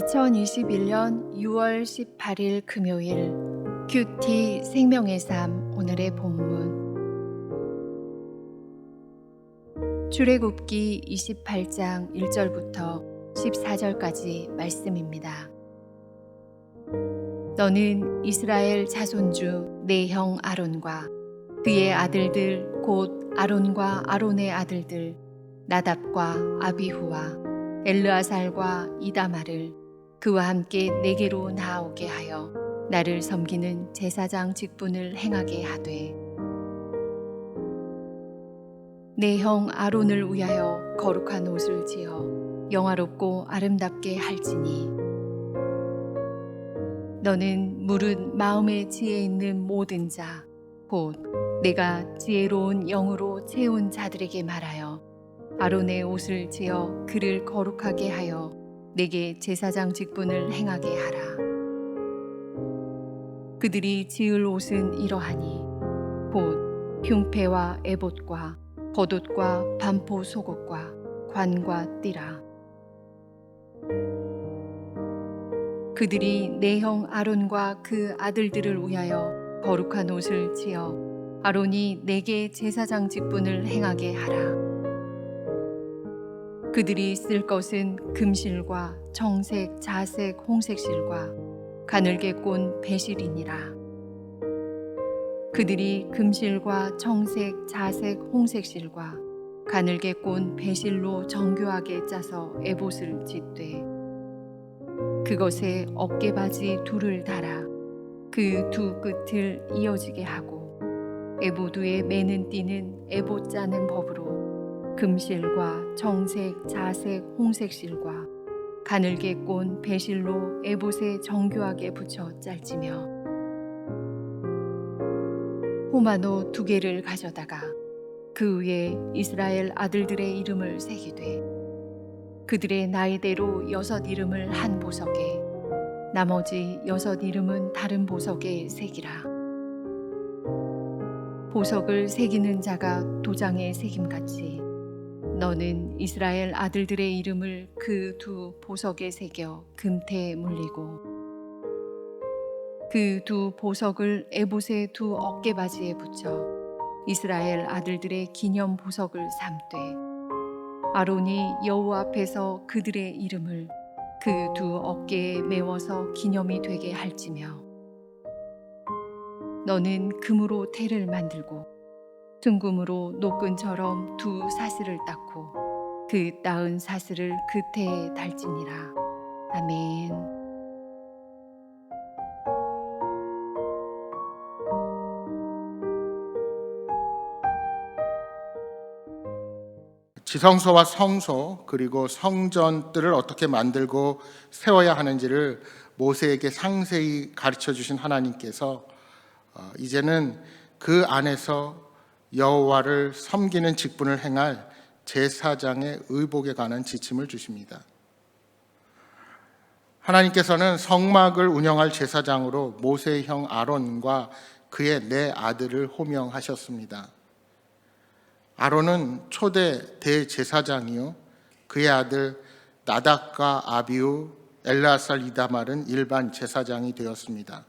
2021년 6월 18일 금요일 큐티 생명의 삶 오늘의 본문 출애굽기 28장 1절부터 14절까지 말씀입니다. 너는 이스라엘 자손 중 내 형 아론과 그의 아들들 곧 아론과 아론의 아들들 나답과 아비후와 엘르아살과 이다말을 그와 함께 내게로 나아오게 하여 나를 섬기는 제사장 직분을 행하게 하되 내 형 아론을 위하여 거룩한 옷을 지어 영화롭고 아름답게 할지니 너는 무릇 마음에 지혜 있는 모든 자 곧 내가 지혜로운 영으로 채운 자들에게 말하여 아론의 옷을 지어 그를 거룩하게 하여 내게 제사장 직분을 행하게 하라. 그들이 지을 옷은 이러하니 곧 흉패와 에봇과 겉옷과 반포 속옷과 관과 띠라. 그들이 내 형 아론과 그 아들들을 위하여 거룩한 옷을 지어 아론이 내게 제사장 직분을 행하게 하라. 그들이 쓸 것은 금실과 청색, 자색, 홍색 실과 가늘게 꼰 배실이니라. 그들이 금실과 청색, 자색, 홍색 실과 가늘게 꼰 배실로 정교하게 짜서 에봇을 짓되 그것에 어깨바지 둘을 달아 그 두 끝을 이어지게 하고 에봇 위에 매는 띠는 에봇 짜는 법으로 금실과 청색, 자색, 홍색 실과 가늘게 꼰 배실로 에봇에 정교하게 붙여 짤지며 호마노 2개를 가져다가 그 위에 이스라엘 아들들의 이름을 새기되 그들의 나이대로 6 이름을 한 보석에 나머지 6 이름은 다른 보석에 새기라. 보석을 새기는 자가 도장에 새김같이 너는 이스라엘 아들들의 이름을 그 2 보석에 새겨 금태에 물리고 그 2 보석을 에봇의 2 어깨바지에 붙여 이스라엘 아들들의 기념 보석을 삼되 아론이 여호와 앞에서 그들의 이름을 그 2 어깨에 메워서 기념이 되게 할지며 너는 금으로 태를 만들고 순금으로 노끈처럼 2 사슬을 닦고 그 따은 사슬을 그 태에 달지니라. 아멘. 지성소와 성소 그리고 성전들을 어떻게 만들고 세워야 하는지를 모세에게 상세히 가르쳐 주신 하나님께서 이제는 그 안에서 여호와를 섬기는 직분을 행할 제사장의 의복에 관한 지침을 주십니다. 하나님께서는 성막을 운영할 제사장으로 모세의 형 아론과 그의 4 아들을 호명하셨습니다. 아론은 초대 대제사장이요 그의 아들 나답과 아비후, 엘르아살, 이다말은 일반 제사장이 되었습니다.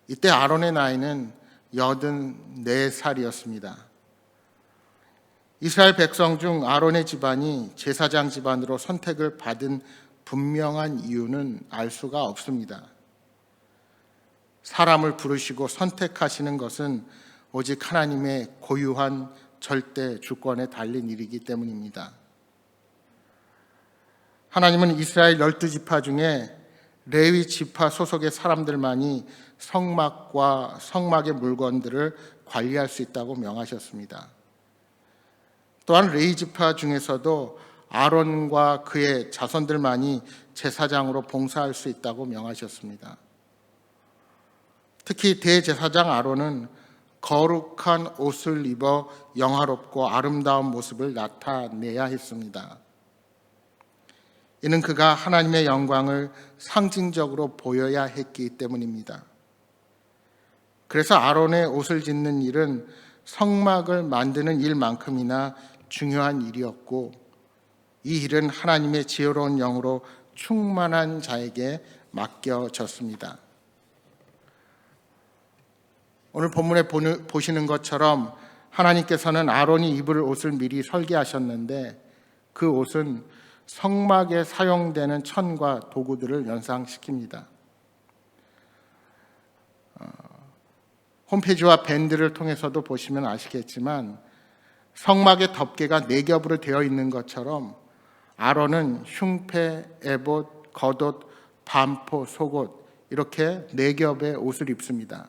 이때 아론의 나이는 84살이었습니다. 이스라엘 백성 중 아론의 집안이 제사장 집안으로 선택을 받은 분명한 이유는 알 수가 없습니다. 사람을 부르시고 선택하시는 것은 오직 하나님의 고유한 절대 주권에 달린 일이기 때문입니다. 하나님은 이스라엘 12지파 중에 레위 지파 소속의 사람들만이 성막과 성막의 물건들을 관리할 수 있다고 명하셨습니다. 또한 레위 지파 중에서도 아론과 그의 자손들만이 제사장으로 봉사할 수 있다고 명하셨습니다. 특히 대제사장 아론은 거룩한 옷을 입어 영화롭고 아름다운 모습을 나타내야 했습니다. 이는 그가 하나님의 영광을 상징적으로 보여야 했기 때문입니다. 그래서 아론의 옷을 짓는 일은 성막을 만드는 일만큼이나 중요한 일이었고 이 일은 하나님의 지혜로운 영으로 충만한 자에게 맡겨졌습니다. 오늘 본문에 보시는 것처럼 하나님께서는 아론이 입을 옷을 미리 설계하셨는데 그 옷은 성막에 사용되는 천과 도구들을 연상시킵니다. 홈페이지와 밴드를 통해서도 보시면 아시겠지만 성막의 덮개가 4겹으로 되어 있는 것처럼 아론은 흉패, 에봇, 겉옷, 반포, 속옷 이렇게 4겹의 옷을 입습니다.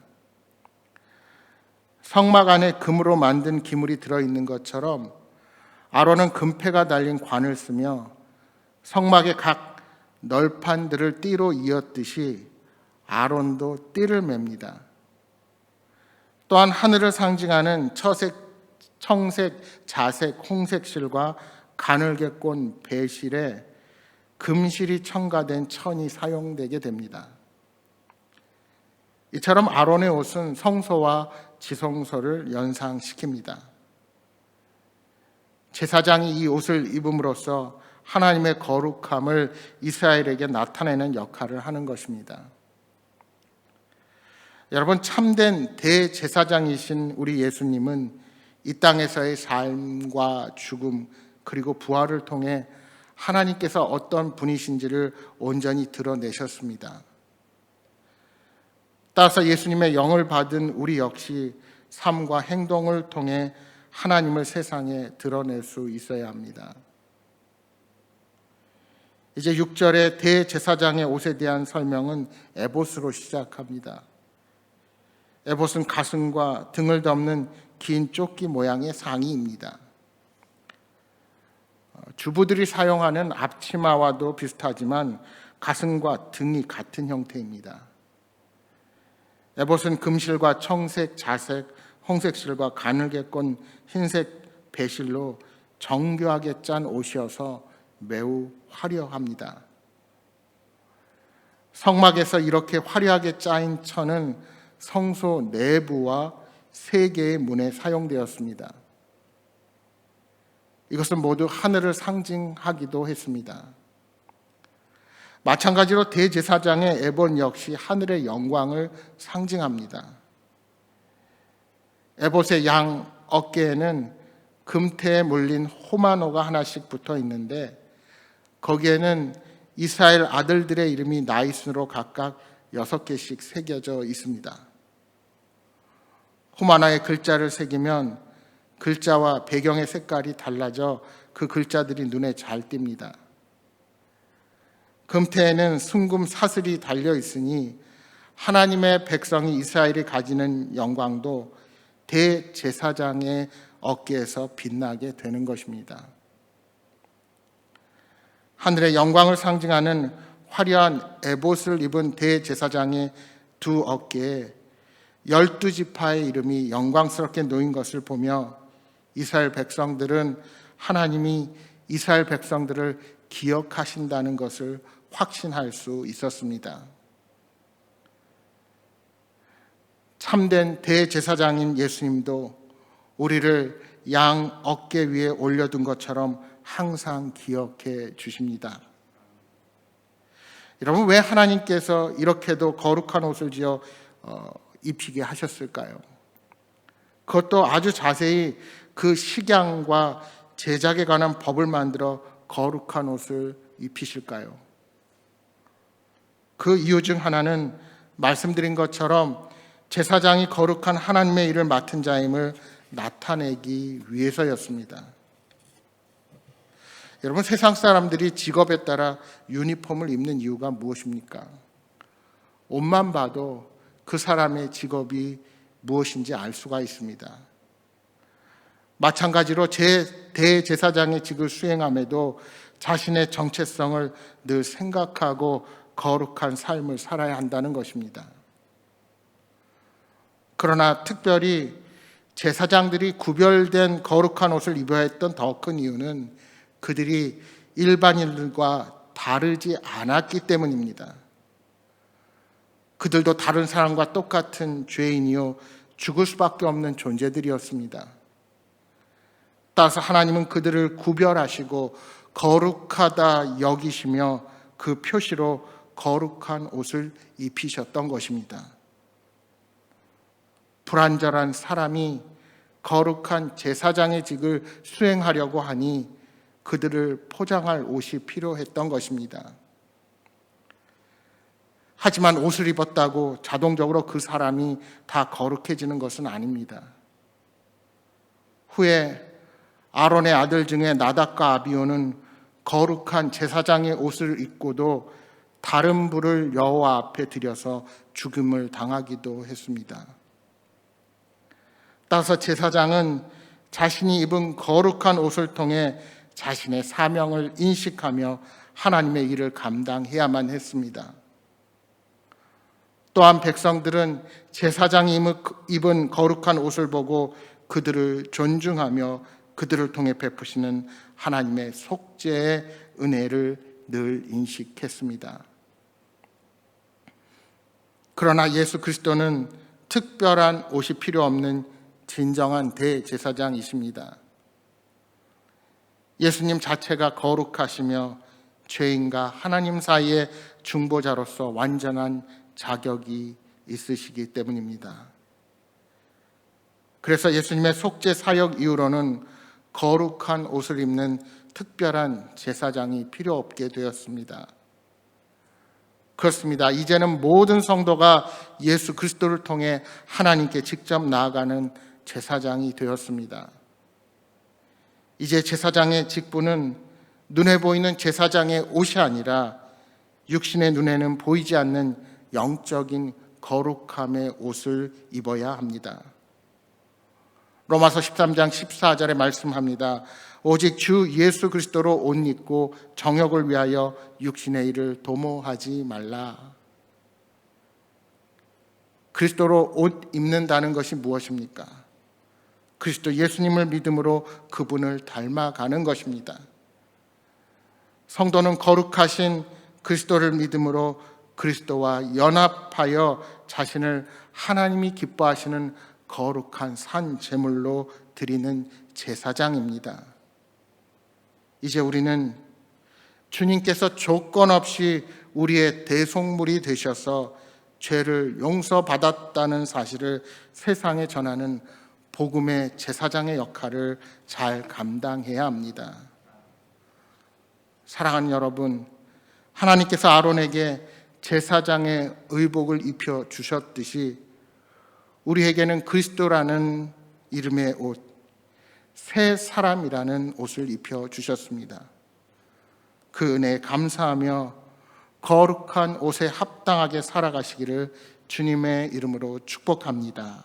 성막 안에 금으로 만든 기물이 들어있는 것처럼 아론은 금패가 달린 관을 쓰며 성막의 각 널판들을 띠로 이었듯이 아론도 띠를 맵니다. 또한 하늘을 상징하는 청색, 자색, 홍색 실과 가늘게 꼰 배실에 금실이 첨가된 천이 사용되게 됩니다. 이처럼 아론의 옷은 성소와 지성소를 연상시킵니다. 제사장이 이 옷을 입음으로써 하나님의 거룩함을 이스라엘에게 나타내는 역할을 하는 것입니다. 여러분, 참된 대제사장이신 우리 예수님은 이 땅에서의 삶과 죽음 그리고 부활을 통해 하나님께서 어떤 분이신지를 온전히 드러내셨습니다. 따라서 예수님의 영을 받은 우리 역시 삶과 행동을 통해 하나님을 세상에 드러낼 수 있어야 합니다. 이제 6절의 대제사장의 옷에 대한 설명은 에봇으로 시작합니다. 에봇은 가슴과 등을 덮는 긴 조끼 모양의 상의입니다. 주부들이 사용하는 앞치마와도 비슷하지만 가슴과 등이 같은 형태입니다. 에봇은 금실과 청색, 자색, 홍색실과 가늘게 꼰 흰색 배실로 정교하게 짠 옷이어서 매우 화려합니다. 성막에서 이렇게 화려하게 짜인 천은 성소 내부와 3개의 문에 사용되었습니다. 이것은 모두 하늘을 상징하기도 했습니다. 마찬가지로 대제사장의 에봇 역시 하늘의 영광을 상징합니다. 에봇의 양 어깨에는 금태에 물린 호마노가 하나씩 붙어 있는데 거기에는 이스라엘 아들들의 이름이 나이순으로 각각 6개씩 새겨져 있습니다. 호마노에 글자를 새기면 글자와 배경의 색깔이 달라져 그 글자들이 눈에 잘 띕니다. 금태에는 순금 사슬이 달려 있으니 하나님의 백성이 이스라엘이 가지는 영광도 대제사장의 어깨에서 빛나게 되는 것입니다. 하늘의 영광을 상징하는 화려한 에봇을 입은 대제사장의 두 어깨에 12지파의 이름이 영광스럽게 놓인 것을 보며 이스라엘 백성들은 하나님이 이스라엘 백성들을 기억하신다는 것을 확신할 수 있었습니다. 참된 대제사장인 예수님도 우리를 양 어깨 위에 올려둔 것처럼 항상 기억해 주십니다. 여러분, 왜 하나님께서 이렇게도 거룩한 옷을 지어 입히게 하셨을까요? 그것도 아주 자세히 그 식양과 제작에 관한 법을 만들어 거룩한 옷을 입히실까요? 그 이유 중 하나는 말씀드린 것처럼 제사장이 거룩한 하나님의 일을 맡은 자임을 나타내기 위해서였습니다. 여러분, 세상 사람들이 직업에 따라 유니폼을 입는 이유가 무엇입니까? 옷만 봐도 그 사람의 직업이 무엇인지 알 수가 있습니다. 마찬가지로 대제사장의 직을 수행함에도 자신의 정체성을 늘 생각하고 거룩한 삶을 살아야 한다는 것입니다. 그러나 특별히 제사장들이 구별된 거룩한 옷을 입어야 했던 더 큰 이유는 그들이 일반인들과 다르지 않았기 때문입니다. 그들도 다른 사람과 똑같은 죄인이요 죽을 수밖에 없는 존재들이었습니다. 따라서 하나님은 그들을 구별하시고 거룩하다 여기시며 그 표시로 거룩한 옷을 입히셨던 것입니다. 불완전한 사람이 거룩한 제사장의 직을 수행하려고 하니 그들을 포장할 옷이 필요했던 것입니다. 하지만 옷을 입었다고 자동적으로 그 사람이 다 거룩해지는 것은 아닙니다. 후에 아론의 아들 중에 나답과 아비후는 거룩한 제사장의 옷을 입고도 다른 불을 여호와 앞에 들여서 죽음을 당하기도 했습니다. 따라서 제사장은 자신이 입은 거룩한 옷을 통해 자신의 사명을 인식하며 하나님의 일을 감당해야만 했습니다. 또한 백성들은 제사장이 입은 거룩한 옷을 보고 그들을 존중하며 그들을 통해 베푸시는 하나님의 속죄의 은혜를 늘 인식했습니다. 그러나 예수 그리스도는 특별한 옷이 필요 없는 진정한 대제사장이십니다. 예수님 자체가 거룩하시며 죄인과 하나님 사이의 중보자로서 완전한 자격이 있으시기 때문입니다. 그래서 예수님의 속죄 사역 이후로는 거룩한 옷을 입는 특별한 제사장이 필요 없게 되었습니다. 그렇습니다. 이제는 모든 성도가 예수 그리스도를 통해 하나님께 직접 나아가는 제사장이 되었습니다. 이제 제사장의 직분은 눈에 보이는 제사장의 옷이 아니라 육신의 눈에는 보이지 않는 영적인 거룩함의 옷을 입어야 합니다. 로마서 13장 14절에 말씀합니다. 오직 주 예수 그리스도로 옷 입고 정욕을 위하여 육신의 일을 도모하지 말라. 그리스도로 옷 입는다는 것이 무엇입니까? 그리스도 예수님을 믿음으로 그분을 닮아가는 것입니다. 성도는 거룩하신 그리스도를 믿음으로 그리스도와 연합하여 자신을 하나님이 기뻐하시는 거룩한 산 제물로 드리는 제사장입니다. 이제 우리는 주님께서 조건 없이 우리의 대속물이 되셔서 죄를 용서받았다는 사실을 세상에 전하는 복음의 제사장의 역할을 잘 감당해야 합니다. 사랑하는 여러분, 하나님께서 아론에게 제사장의 의복을 입혀 주셨듯이 우리에게는 그리스도라는 이름의 옷, 새 사람이라는 옷을 입혀 주셨습니다. 그 은혜에 감사하며 거룩한 옷에 합당하게 살아가시기를 주님의 이름으로 축복합니다.